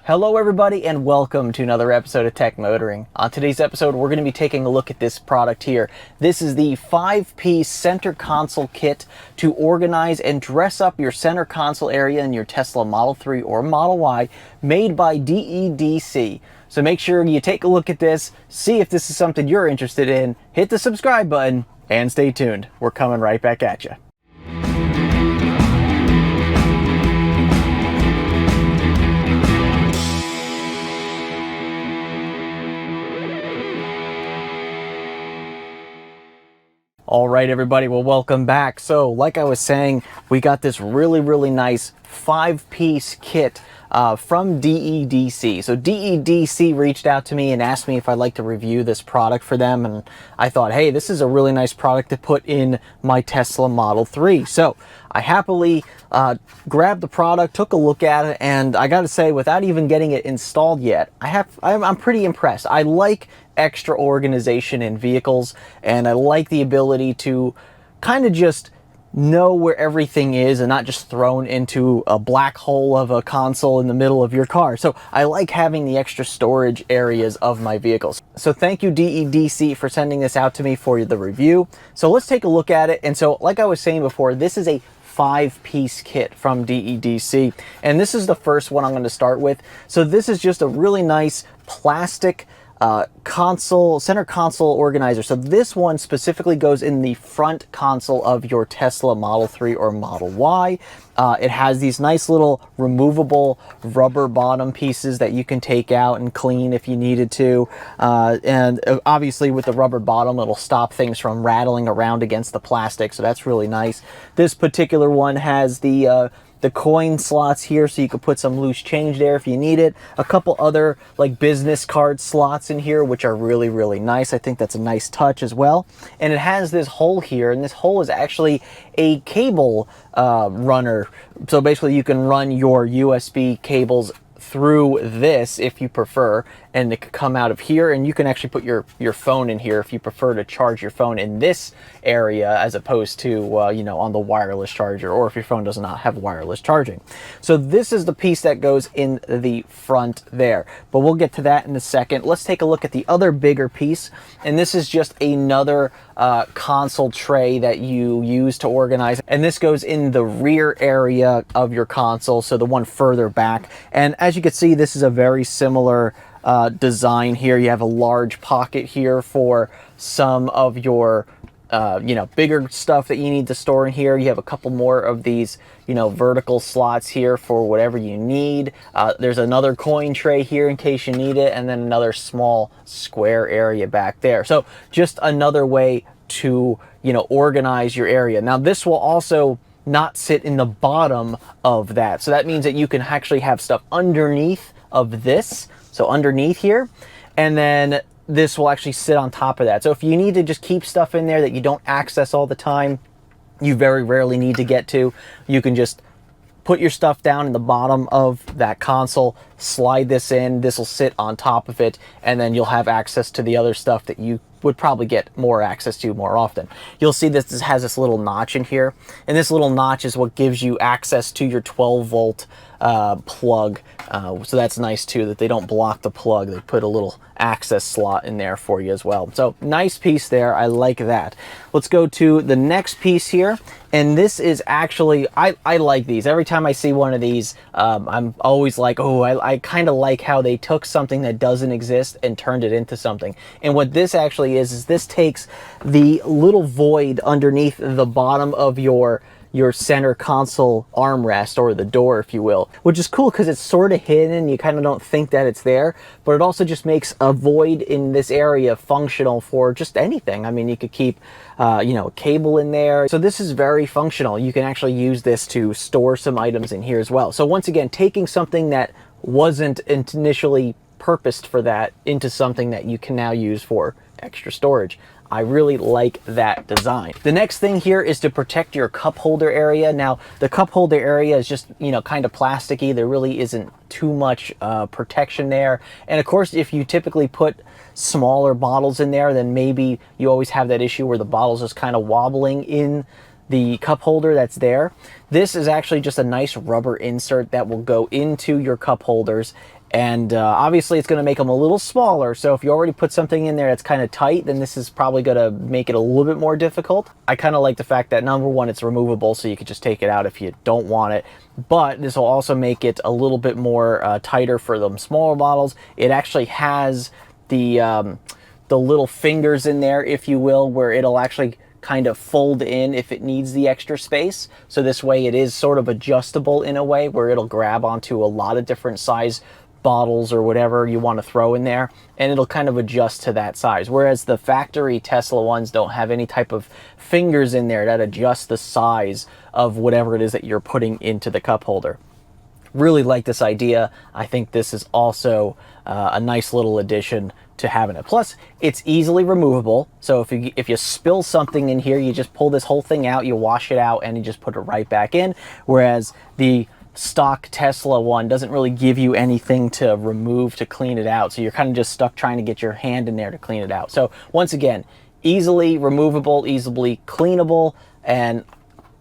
Hello everybody and welcome to another episode of Tech Motoring. On today's episode we're going to be taking a look at this product here. This is the 5-piece center console kit to organize and dress up your center console area in your Tesla Model 3 or Model Y, made by DEDC. So make sure you take a look at this, see if this is something you're interested in, hit the subscribe button, and stay tuned. We're coming right back at you. All right, everybody, well, welcome back. So like I was saying, we got this really nice 5-piece kit from DEDC. So DEDC reached out to me and asked me if I'd like to review this product for them, and I thought, hey, this is a really nice product to put in my Tesla Model 3. So I happily grabbed the product, took a look at it, and I gotta say, without even getting it installed yet, I'm pretty impressed. I like extra organization in vehicles, and I like the ability to kind of just know where everything is and not just thrown into a black hole of a console in the middle of your car. So I like having the extra storage areas of my vehicles. So thank you DEDC for sending this out to me for the review. So let's take a look at it. And so like I was saying before, this is a 5-piece kit from DEDC, and this is the first one I'm going to start with. So this is just a really nice plastic center console organizer. So this one specifically goes in the front console of your Tesla Model 3 or Model Y. It has these nice little removable rubber bottom pieces that you can take out and clean if you needed to. And obviously with the rubber bottom, it'll stop things from rattling around against the plastic. So that's really nice. This particular one has the coin slots here, so you could put some loose change there if you need it. A couple other like business card slots in here, which are really nice. I think that's a nice touch as well. And it has this hole here, and this hole is actually a cable runner. So basically you can run your USB cables through this if you prefer, and it could come out of here, and you can actually put your phone in here if you prefer to charge your phone in this area as opposed to you know, on the wireless charger, or if your phone does not have wireless charging. So this is the piece that goes in the front there, but we'll get to that in a second. Let's take a look at the other bigger piece, and this is just another console tray that you use to organize, and this goes in the rear area of your console, so the one further back. And as you can see, this is a very similar design here. You have a large pocket here for some of your you know, bigger stuff that you need to store in here. You have a couple more of these, you know, vertical slots here for whatever you need. There's another coin tray here in case you need it, and then another small square area back there. So just another way to, you know, organize your area. Now this will also not sit in the bottom of that. So that means that you can actually have stuff underneath of this. So underneath here, and then this will actually sit on top of that. So if you need to just keep stuff in there that you don't access all the time, you very rarely need to get to, you can just put your stuff down in the bottom of that console, slide this in, this will sit on top of it, and then you'll have access to the other stuff that you would probably get more access to more often. You'll see this has this little notch in here, and this little notch is what gives you access to your 12-volt plug. So that's nice too, that they don't block the plug. They put a little access slot in there for you as well. So nice piece there. I like that. Let's go to the next piece here. And this is actually, I like these. Every time I see one of these, I'm always like, oh, I kind of like how they took something that doesn't exist and turned it into something. And what this actually is this takes the little void underneath the bottom of your center console armrest, or the door if you will, which is cool because it's sort of hidden. You kind of don't think that it's there, but it also just makes a void in this area functional for just anything. I mean, you could keep you know, a cable in there. So this is very functional. You can actually use this to store some items in here as well. So once again, taking something that wasn't initially purposed for that into something that you can now use for extra storage. I really like that design. The next thing here is to protect your cup holder area. Now, the cup holder area is just, you know, kind of plasticky. There really isn't too much protection there. And of course, if you typically put smaller bottles in there, then maybe you always have that issue where the bottle's just kind of wobbling in the cup holder that's there. This is actually just a nice rubber insert that will go into your cup holders, And obviously it's going to make them a little smaller. So if you already put something in there that's kind of tight, then this is probably going to make it a little bit more difficult. I kind of like the fact that, number one, it's removable, so you could just take it out if you don't want it. But this will also make it a little bit more tighter for them smaller bottles. It actually has the little fingers in there, if you will, where it'll actually kind of fold in if it needs the extra space. So this way it is sort of adjustable in a way where it'll grab onto a lot of different size bottles or whatever you want to throw in there, and it'll kind of adjust to that size. Whereas the factory Tesla ones don't have any type of fingers in there that adjust the size of whatever it is that you're putting into the cup holder. Really like this idea. I think this is also a nice little addition to having it. Plus, it's easily removable. So if you spill something in here, you just pull this whole thing out, you wash it out, and you just put it right back in. Whereas the stock Tesla one doesn't really give you anything to remove to clean it out. So you're kind of just stuck trying to get your hand in there to clean it out. So once again, easily removable, easily cleanable, and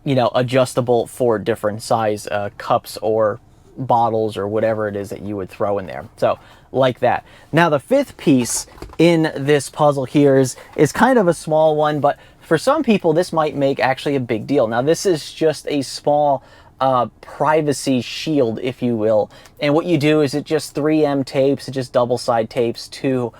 adjustable for different size cups or bottles or whatever it is that you would throw in there. So like that. Now the fifth piece in this puzzle here is kind of a small one, but for some people this might make actually a big deal. Now this is just a small privacy shield, if you will, and what you do is it just 3M tapes, it just double side tapes to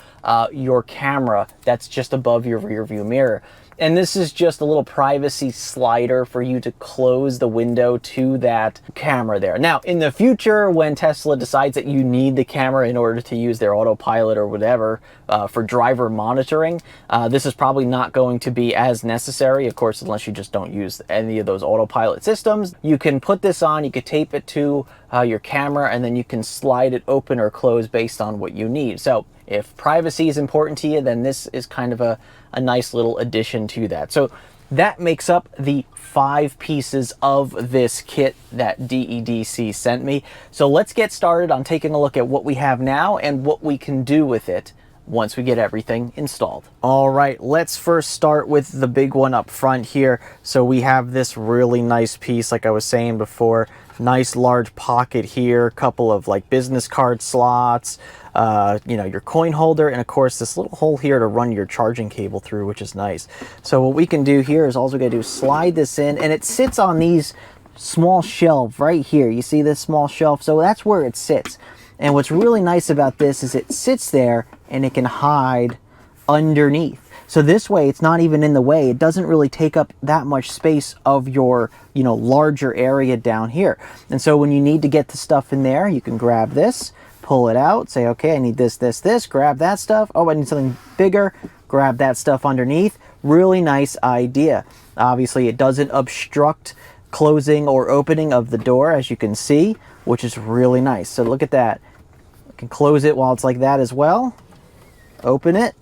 your camera that's just above your rear view mirror. And this is just a little privacy slider for you to close the window to that camera there. Now, in the future, when Tesla decides that you need the camera in order to use their autopilot or whatever for driver monitoring, this is probably not going to be as necessary, of course, unless you just don't use any of those autopilot systems. You can put this on, you could tape it to your camera, and then you can slide it open or close based on what you need. So if privacy is important to you, then this is kind of a nice little addition to that. So that makes up the 5 pieces of this kit that DEDC sent me. So let's get started on taking a look at what we have now and what we can do with it once we get everything installed. All right, let's first start with the big one up front here. So we have this really nice piece, like I was saying before, nice large pocket here, a couple of like business card slots, your coin holder, and of course this little hole here to run your charging cable through, which is nice. So what we can do here is all we're gonna do is slide this in, and it sits on these small shelves right here. You see this small shelf? So that's where it sits. And what's really nice about this is it sits there and it can hide underneath. So this way it's not even in the way. It doesn't really take up that much space of your, larger area down here. And so when you need to get the stuff in there, you can grab this, pull it out, say, okay, I need this, grab that stuff. Oh, I need something bigger, grab that stuff underneath. Really nice idea. Obviously it doesn't obstruct closing or opening of the door, as you can see, which is really nice. So look at that. You can close it while it's like that as well. Open it.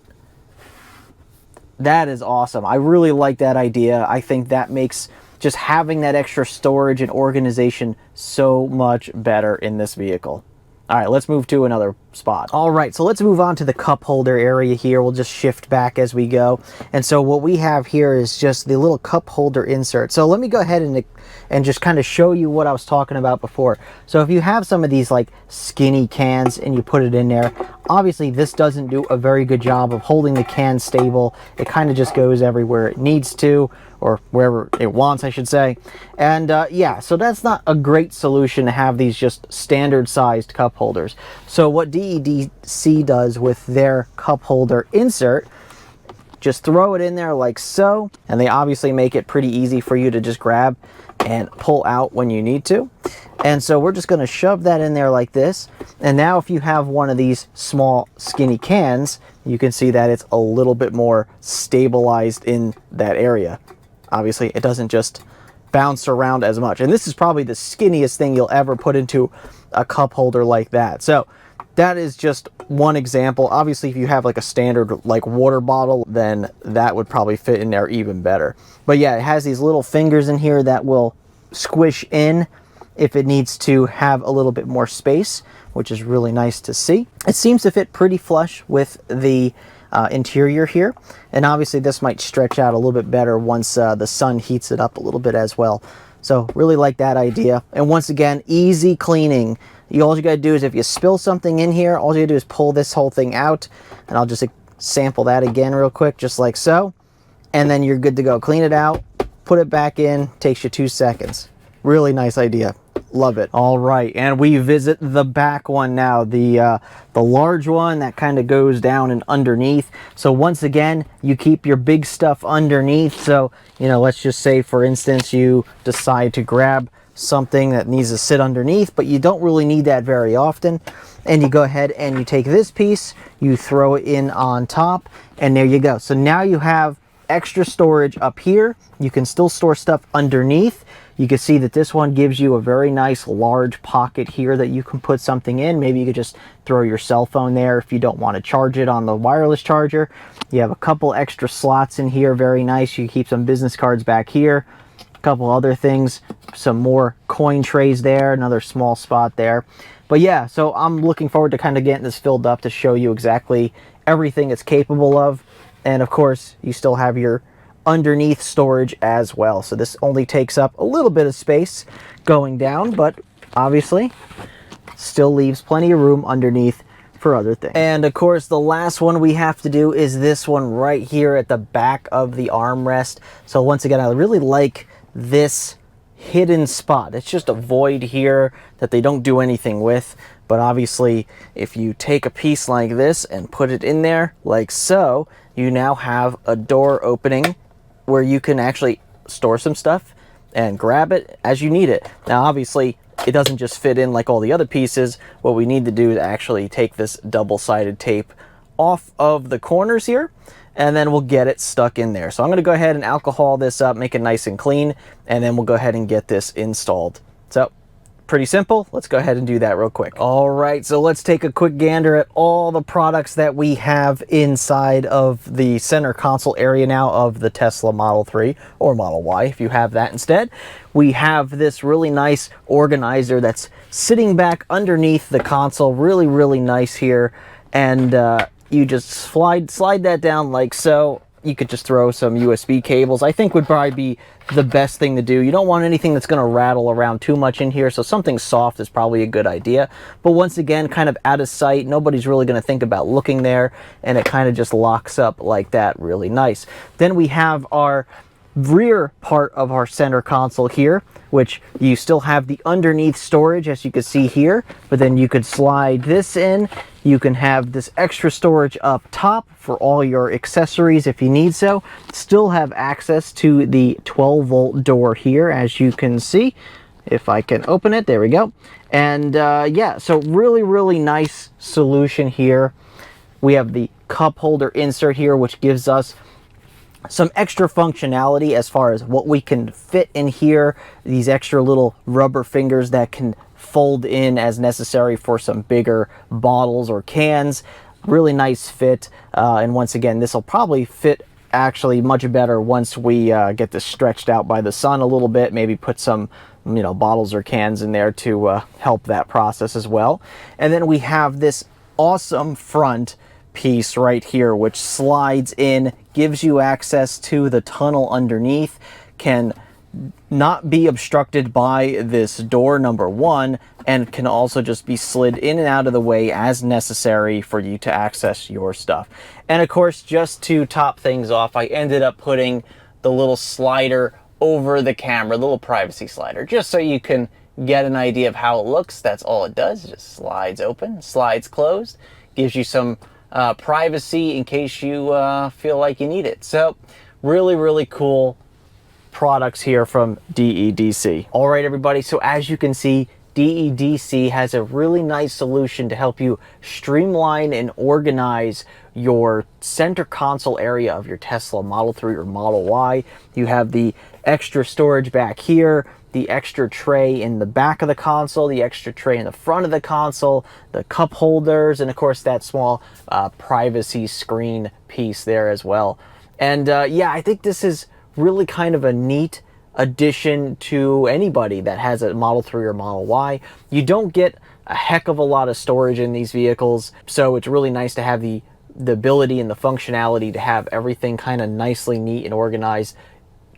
That is awesome. I really like that idea. I think that makes just having that extra storage and organization so much better in this vehicle. All right, let's move to another spot. All right, so let's move on to the cup holder area here. We'll just shift back as we go. And so what we have here is just the little cup holder insert. So let me go ahead and just kind of show you what I was talking about before. So if you have some of these like skinny cans and you put it in there, obviously this doesn't do a very good job of holding the can stable. It kind of just goes everywhere it needs to, or wherever it wants, I should say. And yeah, so that's not a great solution to have these just standard sized cup holders. So what DEDC does with their cup holder insert, just throw it in there like so, and they obviously make it pretty easy for you to just grab and pull out when you need to. And so we're just going to shove that in there like this. And now if you have one of these small skinny cans, you can see that it's a little bit more stabilized in that area. Obviously it doesn't just bounce around as much. And this is probably the skinniest thing you'll ever put into a cup holder like that. So that is just one example. Obviously if you have like a standard like water bottle, then that would probably fit in there even better. But yeah, it has these little fingers in here that will squish in if it needs to have a little bit more space, which is really nice to see. It seems to fit pretty flush with the interior here, and obviously this might stretch out a little bit better once the sun heats it up a little bit as well. So really like that idea. And once again, easy cleaning. all you gotta do is, if you spill something in here, all you gotta do is pull this whole thing out, and I'll just sample that again real quick, just like so, and then you're good to go. Clean it out, put it back in, takes you 2 seconds. Really nice idea. Love it. All right, and we visit the back one now, the large one that kind of goes down and underneath. So once again, you keep your big stuff underneath. So, you know, let's just say, for instance, you decide to grab something that needs to sit underneath, but you don't really need that very often. And you go ahead and you take this piece, you throw it in on top, and there you go. So now you have extra storage up here. You can still store stuff underneath. You can see that this one gives you a very nice large pocket here that you can put something in. Maybe you could just throw your cell phone there if you don't want to charge it on the wireless charger. You have a couple extra slots in here, very nice. You keep some business cards back here, a couple other things, some more coin trays there, another small spot there. But yeah, so I'm looking forward to kind of getting this filled up to show you exactly everything it's capable of. And of course, you still have your underneath storage as well. So this only takes up a little bit of space going down, but obviously still leaves plenty of room underneath for other things. And of course, the last one we have to do is this one right here at the back of the armrest. So once again, I really like this hidden spot. It's just a void here that they don't do anything with. But obviously, if you take a piece like this and put it in there like so, you now have a door opening where you can actually store some stuff and grab it as you need it. Now, obviously, it doesn't just fit in like all the other pieces. What we need to do is actually take this double-sided tape off of the corners here, and then we'll get it stuck in there. So I'm gonna go ahead and alcohol this up, make it nice and clean, and then we'll go ahead and get this installed. So, pretty simple. Let's go ahead and do that real quick. All right, so let's take a quick gander at all the products that we have inside of the center console area now of the Tesla Model 3 or Model Y, if you have that instead. We have this really nice organizer that's sitting back underneath the console. Really, really nice here. And you just slide that down like so. You could just throw some USB cables. I think would probably be the best thing to do. You don't want anything that's going to rattle around too much in here, so something soft is probably a good idea. But once again, kind of out of sight, nobody's really going to think about looking there, and it kind of just locks up like that. Really nice. Then we have our rear part of our center console here, which you still have the underneath storage, as you can see here, but then you could slide this in. You can have this extra storage up top for all your accessories if you need so. Still have access to the 12-volt door here, as you can see. If I can open it, there we go. And yeah, so really, really nice solution here. We have the cup holder insert here, which gives us some extra functionality as far as what we can fit in here. These extra little rubber fingers that can fold in as necessary for some bigger bottles or cans. Really nice fit. And once again, this will probably fit actually much better once we get this stretched out by the sun a little bit. Maybe put some, you know, bottles or cans in there to help that process as well. And then we have this awesome front piece right here, which slides in, gives you access to the tunnel underneath, can not be obstructed by this door, number one, and can also just be slid in and out of the way as necessary for you to access your stuff. And of course, just to top things off, I ended up putting the little slider over the camera, the little privacy slider, just so you can get an idea of how it looks. That's all it does. It just slides open, slides closed, gives you some privacy in case you feel like you need it. So really, really cool products here from DEDC. All right, everybody. So as you can see, DEDC has a really nice solution to help you streamline and organize your center console area of your Tesla Model 3 or Model Y. You have the extra storage back here, the extra tray in the back of the console, the extra tray in the front of the console, the cup holders, and of course that small privacy screen piece there as well. And yeah, I think this is really kind of a neat addition to anybody that has a Model 3 or Model Y. You don't get a heck of a lot of storage in these vehicles, so it's really nice to have the ability and the functionality to have everything kind of nicely neat and organized,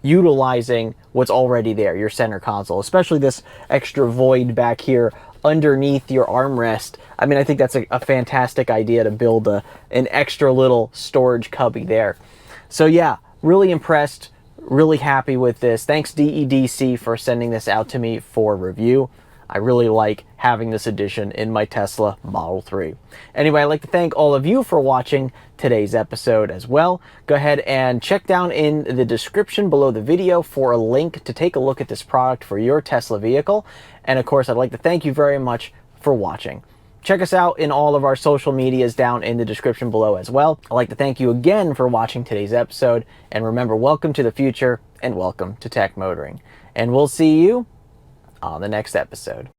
utilizing what's already there, your center console, especially this extra void back here underneath your armrest. I mean, I think that's a fantastic idea to build an extra little storage cubby there. So yeah, really impressed, really happy with this. Thanks DEDC for sending this out to me for review. I really like having this addition in my Tesla Model 3. Anyway, I'd like to thank all of you for watching today's episode as well. Go ahead and check down in the description below the video for a link to take a look at this product for your Tesla vehicle. And of course, I'd like to thank you very much for watching. Check us out in all of our social medias down in the description below as well. I'd like to thank you again for watching today's episode. And remember, welcome to the future and welcome to Tech Motoring. And we'll see you on the next episode.